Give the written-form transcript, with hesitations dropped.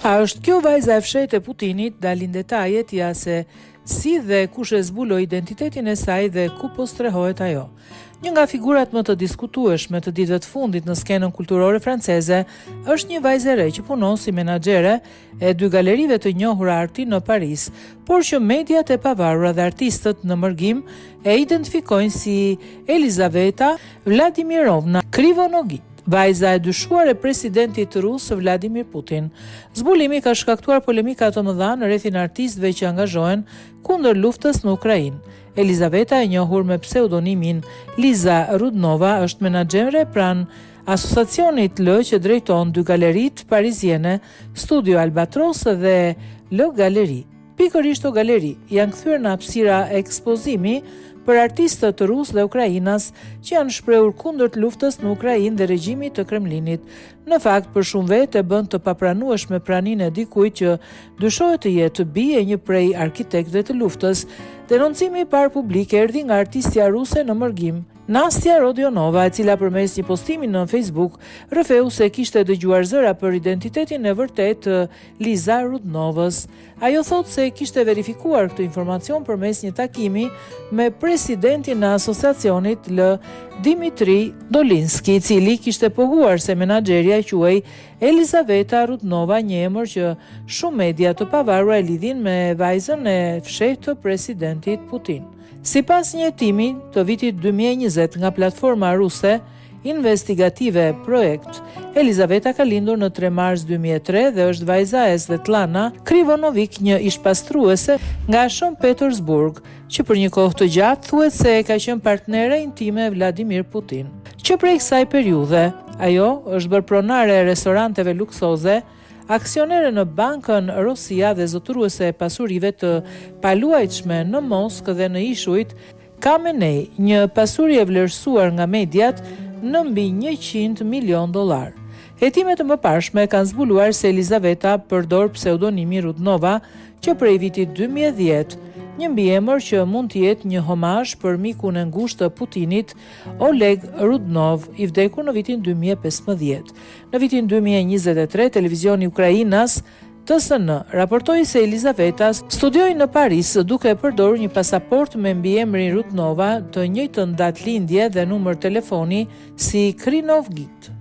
A është kjo vajza e fshehtë e Putinit? Dalin detajet ja se si dhe kush e zbuloi identitetin e saj dhe ku po strehohet ajo. Një nga figurat më të diskutueshme të ditëve të fundit në skenën kulturore franceze është një vajzë e re që punon si menaxhere e 2 galerive të njohura arti në Paris, por që mediat e pavarura dhe artistët në mërgim e identifikojnë si Elizaveta Vladimirovna Krivonogit, vajza e dyshuar e presidentit rus Vladimir Putin. Zbulimi ka shkaktuar polemika të mëdha në rrethin artistëve që angazhohen kundër luftës në Ukrainë. Elizaveta, e njohur me pseudonimin Liza Rudnova, është menaxhere pranë asociacionit L që drejton 2 galeritë pariziene, Studio Albatros dhe L Galeri. Pikërisht o galeri janë kthyer në hapësira ekspozimi për artistët rus dhe ukrainas që janë shprehur kundër luftës në Ukrainë dhe regjimit të Kremlinit. Në fakt, për shumë vete e bën të papranueshme praninë e dikujt që dyshohet të jetë bie një prej arkitektëve të luftës. Denoncimi i parë publik erdhi nga artistja ruse në mërgim, Nastya Rodionova, e cila përmes një postimi në Facebook rrëfeu se kishte dëgjuar zëra për identitetin e vërtet të Liza Rudnovës. Ajo thotë se kishte verifikuar këtë informacion përmes një takimi me presidentin e asociacionit L Dimitri Dolinski, i cili kishte pohuar se menaxheria quhej Elizaveta Rudnova, një emër që shumë media të pavarura e lidhin me vajzën e fshehtë të presidentit Putin. Sipas një hetimi të vitit 2020 nga platforma ruse investigative Projekt, Elizaveta ka lindur në 3 mars 2003 dhe është vajza e Svetlana Krivonovik, një ishpastruese nga Shën Petersburg, që për një kohë të gjatë thuhet se ka qenë partnere intime e Vladimir Putin. Që prej kësaj periudhe, ajo është bërë pronare e restoranteve luksoze, aksionere në Bankën Rosia dhe zotëruese e pasurive të paluajtshme në Moskë dhe në Ishujt Kamenej, një pasuri e vlerësuar nga mediat në mbi $100 milion. Hetimet e mëparshme kanë zbuluar se Elizaveta përdor pseudonimi Rudnova, që prej vitit 2010, një mbiemër që mund të jetë një homazh për mikun e ngushtë të Putinit, Oleg Rudnov, i vdekur në vitin 2015. Në vitin 2023, televizioni Ukrainas TSN raportoi se Elizaveta studioi në Paris duke përdorur një pasaport me mbiemrin Rudnova, të njëjtën datë lindje dhe numër telefoni si Krinovgit.